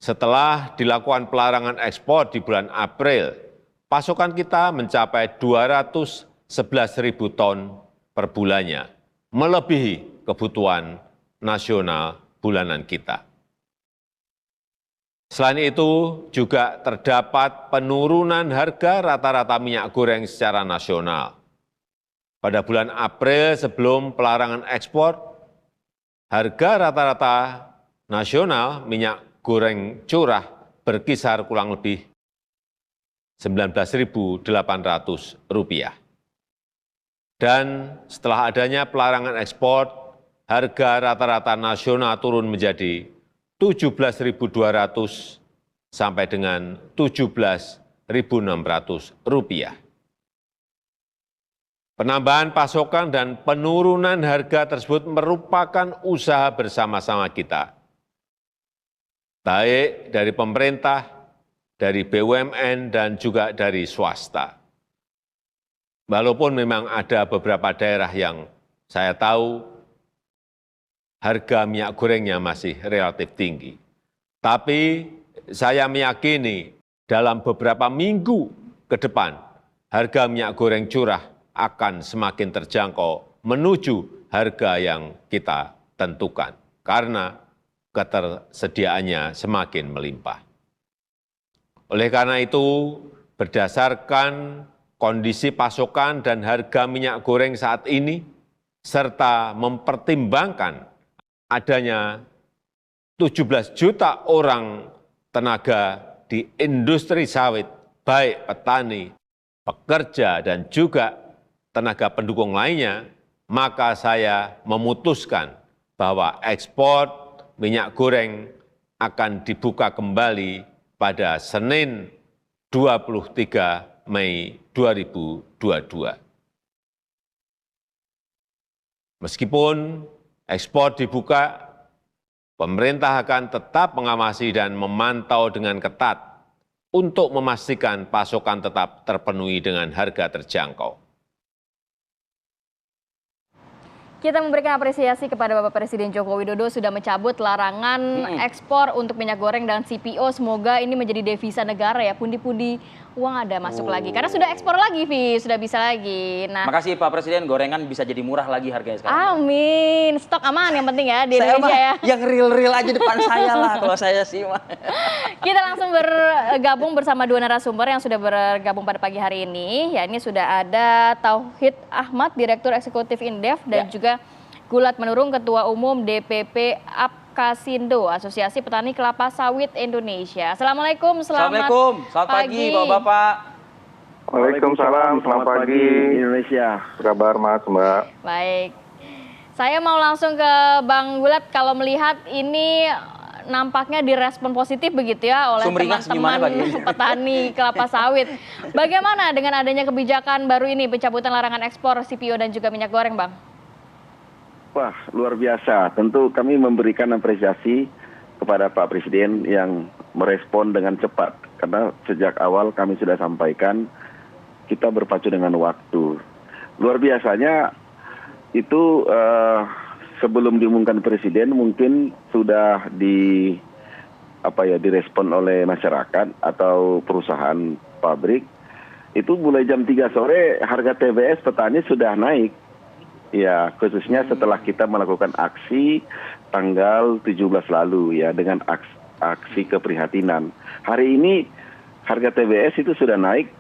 Setelah dilakukan pelarangan ekspor di bulan April, pasokan kita mencapai 211.000 ton per bulannya, melebihi kebutuhan nasional bulanan kita. Selain itu, juga terdapat penurunan harga rata-rata minyak goreng secara nasional. Pada bulan April sebelum pelarangan ekspor, harga rata-rata nasional minyak goreng curah berkisar kurang lebih Rp19.800. Dan setelah adanya pelarangan ekspor, harga rata-rata nasional turun menjadi Rp17.200 sampai dengan Rp17.600. Penambahan pasokan dan penurunan harga tersebut merupakan usaha bersama-sama kita, baik dari pemerintah, dari BUMN, dan juga dari swasta. Walaupun memang ada beberapa daerah yang saya tahu harga minyak gorengnya masih relatif tinggi. Tapi saya meyakini dalam beberapa minggu ke depan, harga minyak goreng curah akan semakin terjangkau menuju harga yang kita tentukan, karena ketersediaannya semakin melimpah. Oleh karena itu, berdasarkan kondisi pasokan dan harga minyak goreng saat ini, serta mempertimbangkan adanya 17 juta orang tenaga di industri sawit, baik petani, pekerja, dan juga tenaga pendukung lainnya, maka saya memutuskan bahwa ekspor minyak goreng akan dibuka kembali pada Senin 23 Mei 2022. Meskipun ekspor dibuka, pemerintah akan tetap mengawasi dan memantau dengan ketat untuk memastikan pasokan tetap terpenuhi dengan harga terjangkau. Kita memberikan apresiasi kepada Bapak Presiden Joko Widodo sudah mencabut larangan ekspor untuk minyak goreng dan CPO. Semoga ini menjadi devisa negara ya, pundi-pundi uang ada masuk lagi. Karena sudah ekspor lagi, Vi, sudah bisa lagi. Nah, makasih Pak Presiden, gorengan bisa jadi murah lagi harganya sekarang. Amin, stok aman yang penting ya di Indonesia ya. Yang real-real aja depan saya lah kalau saya sih. Kita langsung bergabung bersama dua narasumber yang sudah bergabung pada pagi hari ini. Ya, ini sudah ada Tauhid Ahmad, Direktur Eksekutif Indef, dan juga Gulat Manurung, Ketua Umum DPP Apkasindo, Asosiasi Petani Kelapa Sawit Indonesia. Assalamualaikum, selamat pagi Bapak-Bapak. Waalaikumsalam, selamat pagi Indonesia. Apa kabar Mas, Mbak? Baik, saya mau langsung ke Bang Gulat. Kalau melihat ini nampaknya direspon positif begitu ya oleh teman-teman petani kelapa sawit. Bagaimana dengan adanya kebijakan baru ini, pencabutan larangan ekspor CPO dan juga minyak goreng, Bang? Wah, luar biasa. Tentu kami memberikan apresiasi kepada Pak Presiden yang merespon dengan cepat. Karena sejak awal kami sudah sampaikan, kita berpacu dengan waktu. Luar biasanya itu sebelum diumumkan Presiden mungkin sudah direspon oleh masyarakat atau perusahaan pabrik. Itu mulai jam 3 sore harga TBS petani sudah naik. Ya, khususnya setelah kita melakukan aksi tanggal 17 lalu ya, dengan aksi keprihatinan. Hari ini harga TBS itu sudah naik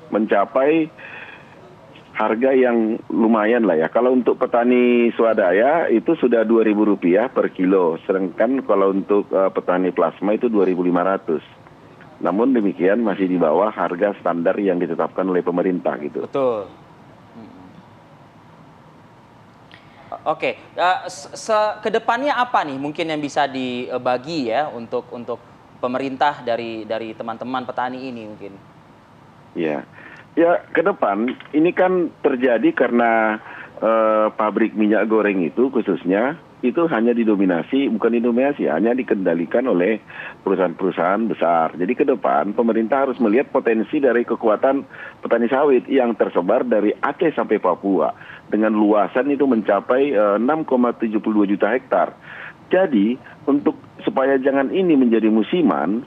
mencapai harga yang lumayan lah ya. Kalau untuk petani swadaya itu sudah Rp2.000 per kilo, sedangkan kalau untuk petani plasma itu Rp2.500. Namun demikian masih di bawah harga standar yang ditetapkan oleh pemerintah gitu. Betul. Oke, kedepannya apa nih mungkin yang bisa dibagi ya untuk pemerintah dari teman-teman petani ini mungkin? Ya, ke depan ini kan terjadi karena pabrik minyak goreng itu khususnya itu hanya hanya dikendalikan oleh perusahaan-perusahaan besar. Jadi ke depan pemerintah harus melihat potensi dari kekuatan petani sawit yang tersebar dari Aceh sampai Papua dengan luasan itu mencapai 6,72 juta hektar. Jadi untuk supaya jangan ini menjadi musiman,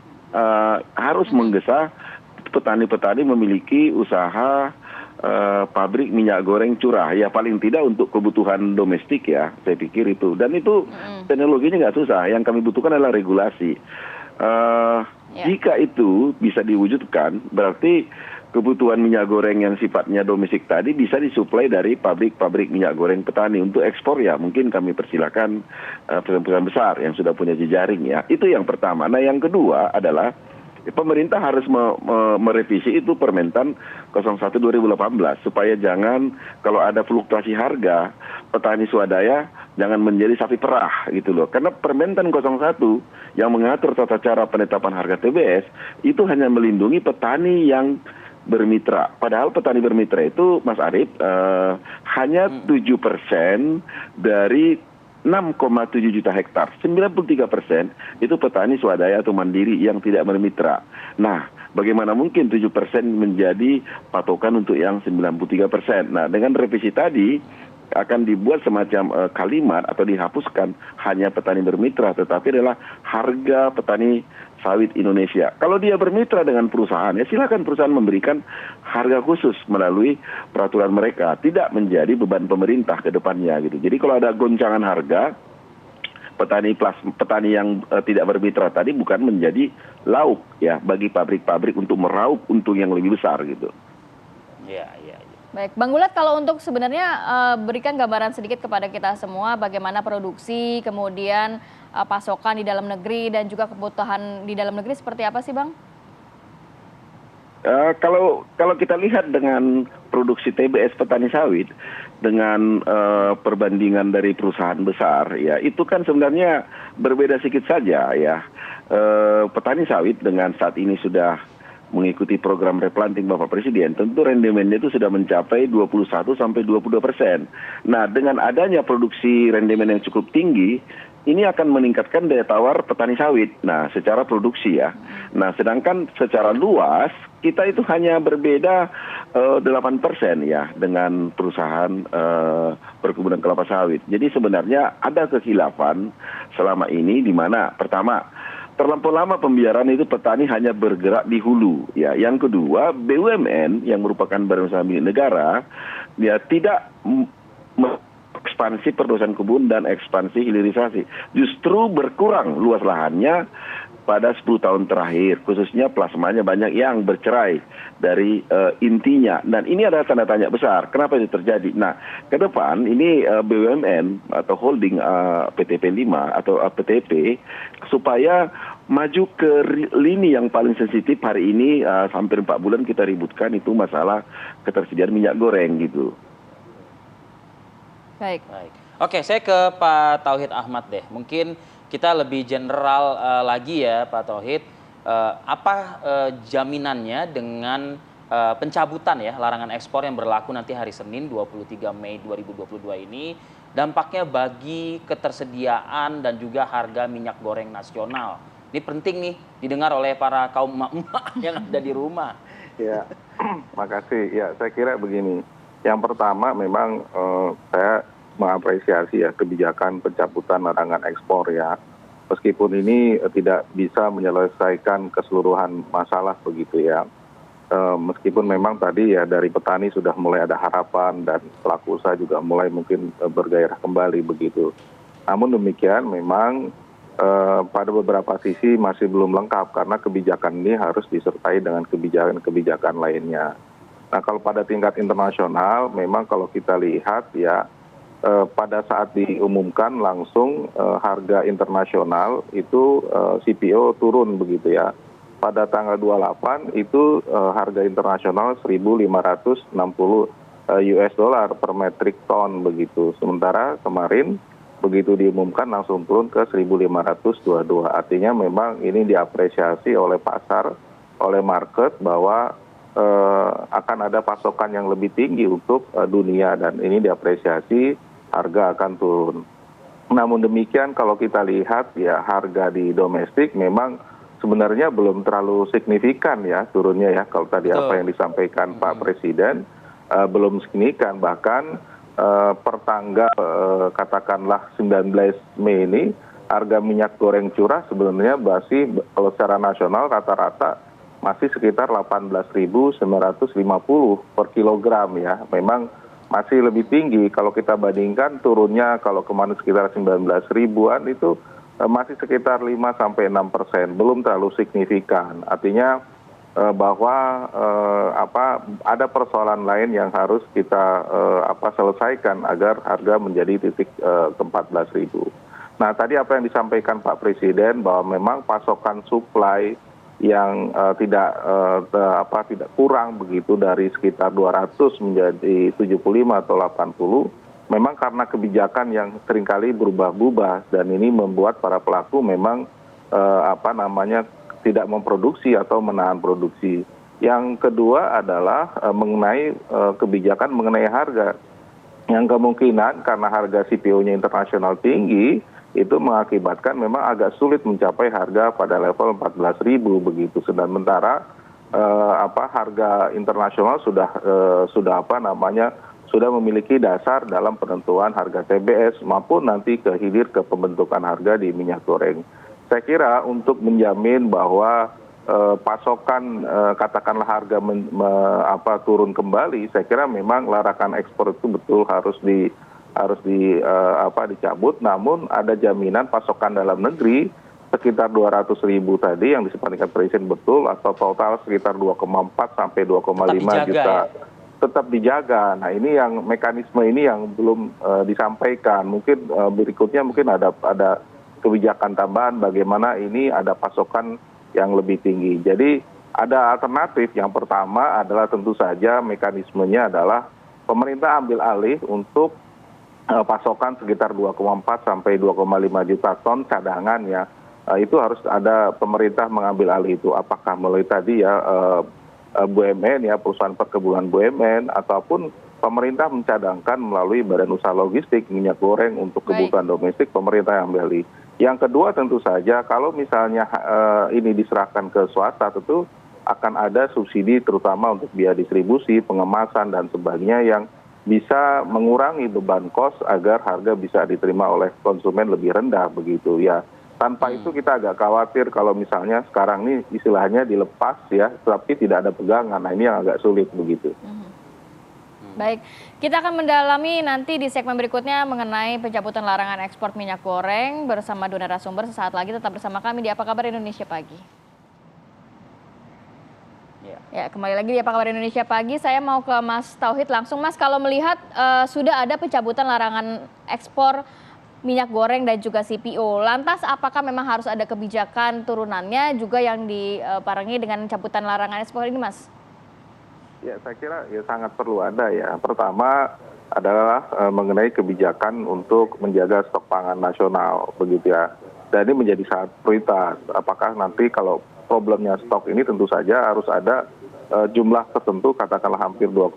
harus menggesa petani-petani memiliki usaha pabrik minyak goreng curah, ya paling tidak untuk kebutuhan domestik ya, saya pikir itu. Dan itu teknologinya nggak susah, yang kami butuhkan adalah regulasi. Jika itu bisa diwujudkan, berarti kebutuhan minyak goreng yang sifatnya domestik tadi bisa disuplai dari pabrik-pabrik minyak goreng petani. Untuk ekspor ya mungkin kami persilakan perusahaan besar yang sudah punya jejaring ya. Itu yang pertama. Nah yang kedua adalah pemerintah harus merevisi itu Permentan 01 2018 supaya jangan kalau ada fluktuasi harga petani swadaya jangan menjadi sapi perah gitu loh. Karena Permentan 01 yang mengatur tata cara penetapan harga TBS itu hanya melindungi petani yang bermitra. Padahal petani bermitra itu Mas Arief hanya 7% dari 6,7 juta hektar, 93% itu petani swadaya atau mandiri yang tidak bermitra. Nah, bagaimana mungkin 7% menjadi patokan untuk yang 93%? Nah, dengan revisi tadi akan dibuat semacam kalimat atau dihapuskan hanya petani bermitra, tetapi adalah harga petani sawit Indonesia. Kalau dia bermitra dengan perusahaan, ya silakan perusahaan memberikan harga khusus melalui peraturan mereka, tidak menjadi beban pemerintah ke depannya gitu. Jadi kalau ada goncangan harga, petani yang tidak bermitra tadi bukan menjadi lauk ya bagi pabrik-pabrik untuk meraup untung yang lebih besar gitu. Iya, iya. Baik, Bang Gulat, kalau untuk sebenarnya berikan gambaran sedikit kepada kita semua bagaimana produksi, kemudian pasokan di dalam negeri dan juga kebutuhan di dalam negeri seperti apa sih, Bang? Kalau kita lihat dengan produksi TBS petani sawit dengan perbandingan dari perusahaan besar, ya itu kan sebenarnya berbeda sedikit saja ya. Petani sawit dengan saat ini sudah mengikuti program replanting Bapak Presiden, tentu rendemennya itu sudah mencapai 21-22%. Nah, dengan adanya produksi rendemen yang cukup tinggi, ini akan meningkatkan daya tawar petani sawit. Nah, secara produksi ya. Nah, sedangkan secara luas, kita itu hanya berbeda 8% ya dengan perusahaan perkebunan kelapa sawit. Jadi sebenarnya ada kekhilafan selama ini di mana pertama, terlampau lama pembiaran itu petani hanya bergerak di hulu. Ya, yang kedua BUMN yang merupakan badan usaha milik negara, dia tidak ekspansi perluasan kebun dan ekspansi hilirisasi. Justru berkurang luas lahannya pada 10 tahun terakhir, khususnya plasmanya banyak yang bercerai dari intinya. Dan ini adalah tanda tanya besar. Kenapa itu terjadi? Nah, ke depan ini BUMN atau holding PTP 5 atau PTP supaya maju ke lini yang paling sensitif hari ini hampir 4 bulan kita ributkan itu masalah ketersediaan minyak goreng gitu. Baik. Oke, saya ke Pak Tauhid Ahmad deh. Mungkin kita lebih general lagi ya Pak Tauhid. Apa jaminannya dengan pencabutan ya larangan ekspor yang berlaku nanti hari Senin 23 Mei 2022 ini, dampaknya bagi ketersediaan dan juga harga minyak goreng nasional. Ini penting nih didengar oleh para kaum emak-emak yang ada di rumah. Ya, makasih. Ya, saya kira begini. Yang pertama memang saya mengapresiasi ya kebijakan pencabutan larangan ekspor ya. Meskipun ini tidak bisa menyelesaikan keseluruhan masalah begitu ya. Meskipun memang tadi ya dari petani sudah mulai ada harapan dan pelaku usaha juga mulai mungkin bergairah kembali begitu. Namun demikian memang pada beberapa sisi masih belum lengkap karena kebijakan ini harus disertai dengan kebijakan-kebijakan lainnya. Nah, kalau pada tingkat internasional memang kalau kita lihat ya pada saat diumumkan langsung harga internasional itu CPO turun begitu ya. Pada tanggal 28 itu harga internasional 1.560 US dollar per metric ton begitu. Sementara kemarin begitu diumumkan langsung turun ke 1.522. Artinya memang ini diapresiasi oleh pasar, oleh market bahwa akan ada pasokan yang lebih tinggi untuk dunia dan ini diapresiasi harga akan turun. Namun demikian kalau kita lihat ya harga di domestik memang sebenarnya belum terlalu signifikan ya turunnya ya. Kalau tadi apa yang disampaikan Pak Presiden belum signifikan, bahkan per tanggal katakanlah 19 Mei ini harga minyak goreng curah sebenarnya masih kalau secara nasional rata-rata masih sekitar 18.950 per kilogram ya. Memang masih lebih tinggi kalau kita bandingkan turunnya kalau kemarin sekitar 19 ribuan itu masih sekitar 5-6%, belum terlalu signifikan. Artinya bahwa ada persoalan lain yang harus kita selesaikan agar harga menjadi titik ke 14.000. Nah tadi apa yang disampaikan Pak Presiden bahwa memang pasokan supply yang tidak kurang begitu dari sekitar 200 menjadi 75 atau 80, memang karena kebijakan yang seringkali berubah-ubah dan ini membuat para pelaku memang tidak memproduksi atau menahan produksi. Yang kedua adalah mengenai kebijakan mengenai harga. Yang kemungkinan karena harga CPO-nya internasional tinggi, itu mengakibatkan memang agak sulit mencapai harga pada level 14.000 begitu. Sementara harga internasional sudah memiliki dasar dalam penentuan harga TBS maupun nanti ke hilir ke pembentukan harga di minyak goreng. Saya kira untuk menjamin bahwa pasokan katakanlah harga turun kembali, saya kira memang larangan ekspor itu betul harus dicabut, namun ada jaminan pasokan dalam negeri sekitar 200.000 tadi yang disampaikan Presiden betul, atau total sekitar 2,4 sampai 2,5 juta tetap dijaga. Nah ini yang mekanisme ini yang belum disampaikan. Mungkin berikutnya mungkin ada kebijakan tambahan bagaimana ini ada pasokan yang lebih tinggi. Jadi ada alternatif. Yang pertama adalah tentu saja mekanismenya adalah pemerintah ambil alih untuk pasokan sekitar 2,4 sampai 2,5 juta ton cadangan ya. Itu harus ada pemerintah mengambil alih itu. Apakah melalui tadi ya BUMN ya, perusahaan perkebunan BUMN, ataupun pemerintah mencadangkan melalui Badan Usaha Logistik minyak goreng untuk kebutuhan domestik, pemerintah yang ambil alih. Yang kedua tentu saja kalau misalnya ini diserahkan ke swasta, tentu akan ada subsidi terutama untuk biaya distribusi, pengemasan dan sebagainya yang bisa mengurangi beban kos agar harga bisa diterima oleh konsumen lebih rendah begitu ya. Tanpa itu kita agak khawatir kalau misalnya sekarang ini istilahnya dilepas ya, tapi tidak ada pegangan. Nah ini yang agak sulit begitu. Baik, kita akan mendalami nanti di segmen berikutnya mengenai pencabutan larangan ekspor minyak goreng bersama dua narasumber sesaat lagi. Tetap bersama kami di Apa Kabar Indonesia Pagi. Ya, kembali lagi di Apa Kabar Indonesia Pagi. Saya mau ke Mas Tauhid langsung. Mas, kalau melihat sudah ada pencabutan larangan ekspor minyak goreng dan juga CPO, lantas apakah memang harus ada kebijakan turunannya juga yang dibarengi dengan pencabutan larangan ekspor ini, Mas? Ya, saya kira ya sangat perlu ada ya. Pertama adalah mengenai kebijakan untuk menjaga stok pangan nasional, begitu ya. Dan ini menjadi sangat prioritas. Apakah nanti kalau problemnya stok ini tentu saja harus ada jumlah tertentu, katakanlah hampir 2,4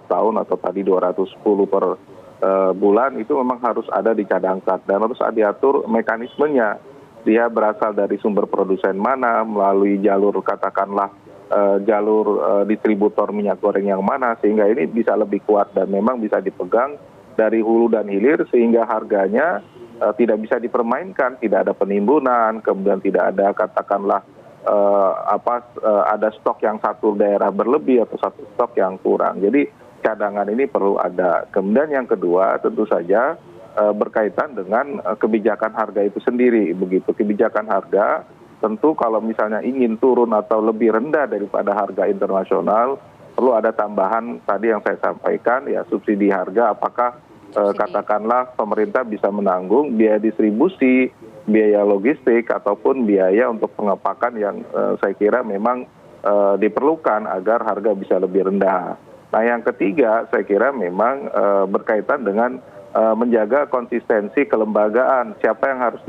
setahun atau tadi 210 per bulan, itu memang harus ada dicadangkan dan harus diatur mekanismenya. Dia berasal dari sumber produsen mana, melalui jalur katakanlah jalur distributor minyak goreng yang mana, sehingga ini bisa lebih kuat dan memang bisa dipegang dari hulu dan hilir sehingga harganya tidak bisa dipermainkan, tidak ada penimbunan, kemudian tidak ada katakanlah ada stok yang satu daerah berlebih atau satu stok yang kurang. Jadi cadangan ini perlu ada. Kemudian yang kedua tentu saja berkaitan dengan kebijakan harga itu sendiri. Begitu kebijakan harga tentu kalau misalnya ingin turun atau lebih rendah daripada harga internasional, perlu ada tambahan tadi yang saya sampaikan ya, subsidi harga. Apakah katakanlah pemerintah bisa menanggung biaya distribusi, biaya logistik ataupun biaya untuk pengepakan yang saya kira memang diperlukan agar harga bisa lebih rendah. Nah yang ketiga saya kira memang berkaitan dengan menjaga konsistensi kelembagaan, siapa yang harus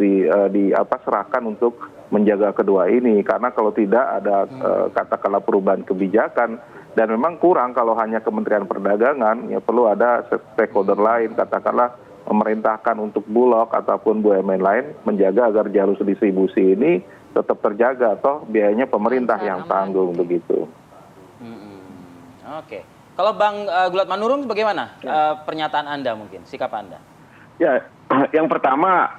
serahkan untuk menjaga kedua ini, karena kalau tidak ada katakanlah perubahan kebijakan dan memang kurang kalau hanya Kementerian Perdagangan, ya perlu ada stakeholder lain, katakanlah memerintahkan untuk Bulog ataupun BUMN lain menjaga agar jalur distribusi ini tetap terjaga, atau biayanya pemerintah yang tanggung begitu. Oke, kalau Bang Gulat Manurung bagaimana pernyataan Anda, mungkin sikap Anda? Ya, yang pertama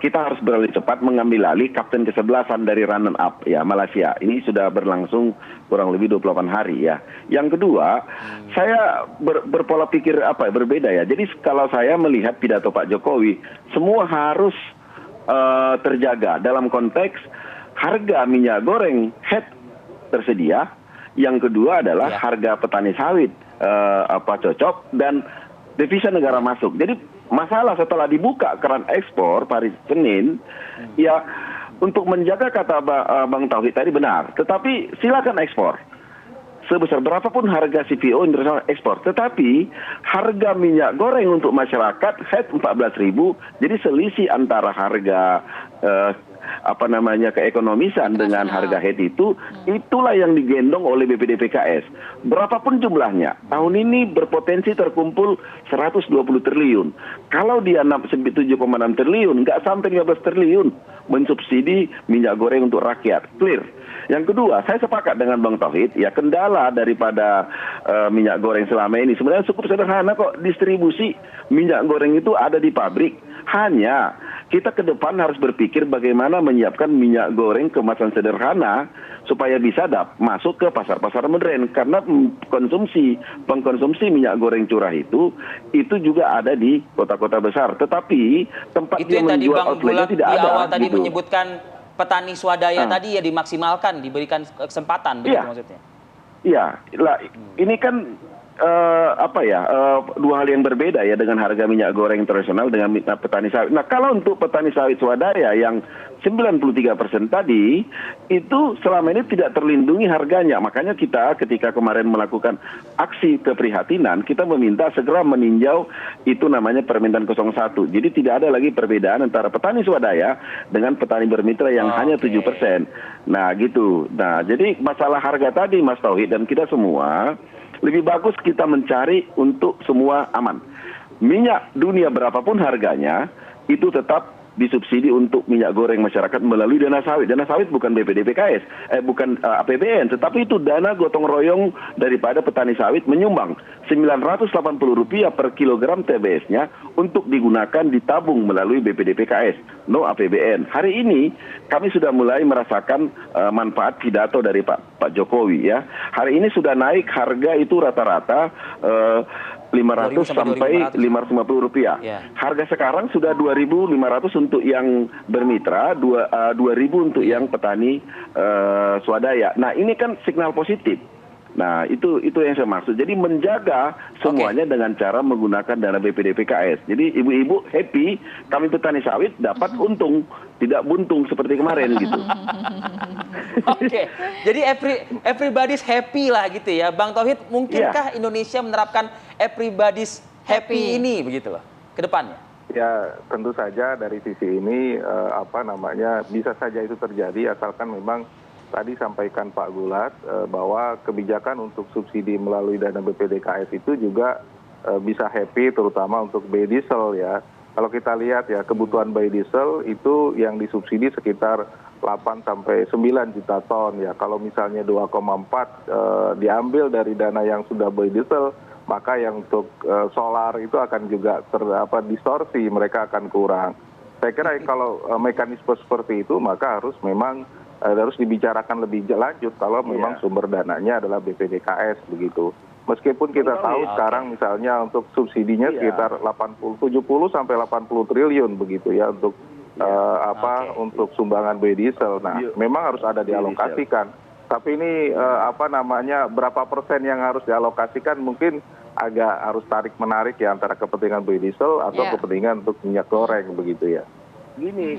kita harus beralih cepat mengambil alih kapten ke-11 dari runner up ya Malaysia. Ini sudah berlangsung kurang lebih 28 hari ya. Yang kedua, saya berpola pikir berbeda ya. Jadi kalau saya melihat pidato Pak Jokowi, semua harus terjaga dalam konteks harga minyak goreng head tersedia. Yang kedua adalah harga petani sawit cocok dan devisa negara masuk. Jadi masalah setelah dibuka keran ekspor hari Senin, ya untuk menjaga kata Bang Tauhid tadi benar. Tetapi silakan ekspor. Sebesar berapapun harga CPO internasional ekspor. Tetapi harga minyak goreng untuk masyarakat head 14.000. Jadi selisih antara harga keekonomisan dengan harga head itulah yang digendong oleh BPDPKS. Berapapun jumlahnya, tahun ini berpotensi terkumpul 120 triliun. Kalau dia 7,6 triliun, nggak sampai 15 triliun mensubsidi minyak goreng untuk rakyat. Clear. Yang kedua, saya sepakat dengan Bang Tauhid, ya kendala daripada minyak goreng selama ini sebenarnya cukup sederhana kok. Distribusi minyak goreng itu ada di pabrik. Hanya kita ke depan harus berpikir bagaimana menyiapkan minyak goreng kemasan sederhana supaya bisa masuk ke pasar-pasar modern. Karena pengkonsumsi minyak goreng curah itu juga ada di kota-kota besar. Tetapi tempat itu yang tadi menjual Bang outletnya Gulat tidak di ada. awal tadi gitu. menyebutkan petani swadaya tadi ya dimaksimalkan, diberikan kesempatan, begitu maksudnya? Iya, ini kan dua hal yang berbeda ya dengan harga minyak goreng internasional dengan petani sawit. Nah, kalau untuk petani sawit swadaya yang 93% tadi itu selama ini tidak terlindungi harganya. Makanya kita ketika kemarin melakukan aksi keprihatinan, kita meminta segera meninjau itu namanya Permendan 01. Jadi tidak ada lagi perbedaan antara petani swadaya dengan petani bermitra yang hanya 7%. Nah, gitu. Nah, jadi masalah harga tadi Mas Tauhid dan kita semua lebih bagus kita mencari untuk semua aman. Minyak dunia berapapun harganya, itu tetap disubsidi untuk minyak goreng masyarakat melalui dana sawit. Dana sawit bukan BPDPKS, bukan APBN, tetapi itu dana gotong royong daripada petani sawit menyumbang Rp980 per kilogram TBS-nya untuk digunakan ditabung melalui BPDPKS, no APBN. Hari ini kami sudah mulai merasakan manfaat pidato dari Pak Jokowi ya. Hari ini sudah naik harga itu rata-rata 500 sampai 550 rupiah. Harga sekarang sudah 2.500 untuk yang bermitra, 2.000 untuk yang petani swadaya. Nah, ini kan signal positif. Nah, itu yang saya maksud. Jadi menjaga semuanya dengan cara menggunakan dana BPDPKS. Jadi ibu-ibu happy, kami petani sawit dapat untung, tidak buntung seperti kemarin gitu. Oke, jadi everybody's happy lah gitu ya. Bang Tauhid, mungkinkah Indonesia menerapkan everybody's happy ini begitu loh ke depannya? Ya, tentu saja dari sisi ini bisa saja itu terjadi asalkan memang tadi sampaikan Pak Gulat bahwa kebijakan untuk subsidi melalui dana BPDKS itu juga bisa happy terutama untuk biodiesel ya. Kalau kita lihat ya kebutuhan biodiesel itu yang disubsidi sekitar 8 sampai 9 juta ton ya. Kalau misalnya 2,4 diambil dari dana yang sudah biodiesel, maka yang untuk solar itu akan juga distorsi, mereka akan kurang. Saya kira kalau mekanisme seperti itu maka harus memang harus dibicarakan lebih lanjut kalau memang sumber dananya adalah BPDKS begitu. Meskipun kita tahu sekarang misalnya untuk subsidinya sekitar 70 sampai 80 triliun begitu ya untuk untuk sumbangan biodiesel. Nah, memang harus ada dialokasikan. Tapi ini berapa persen yang harus dialokasikan mungkin agak harus tarik menarik ya antara kepentingan biodiesel atau kepentingan untuk minyak goreng begitu ya. Gini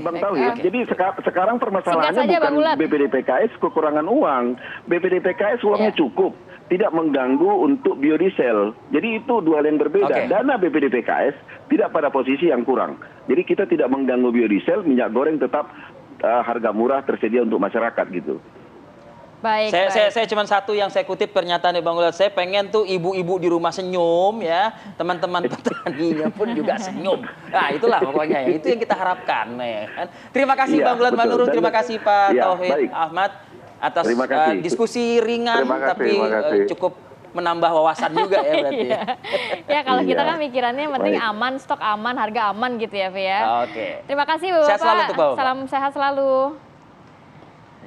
Bang Tauhid, jadi sekarang permasalahannya bukan BPDPKS kekurangan uang. BPDPKS uangnya cukup, tidak mengganggu untuk biodiesel. Jadi itu dua hal yang berbeda. Dana BPDPKS tidak pada posisi yang kurang. Jadi kita tidak mengganggu biodiesel, minyak goreng tetap harga murah tersedia untuk masyarakat gitu. Baik, saya cuma satu yang saya kutip pernyataan Bang Gulat. Saya pengen tuh ibu-ibu di rumah senyum ya, teman-teman petaninya pun juga senyum. Nah, itulah pokoknya ya. Itu yang kita harapkan ya kan. Terima kasih Bang Gulat Manurung, terima kasih Pak Tauhid Ahmad atas diskusi ringan tapi cukup menambah wawasan juga ya berarti. Iya. Ya kalau kita Iya. kan mikirannya yang penting Baik. aman, stok aman, harga aman gitu ya, Fi ya. Oke. Terima kasih Bapak. Sehat selalu untuk Bapak. Salam sehat selalu.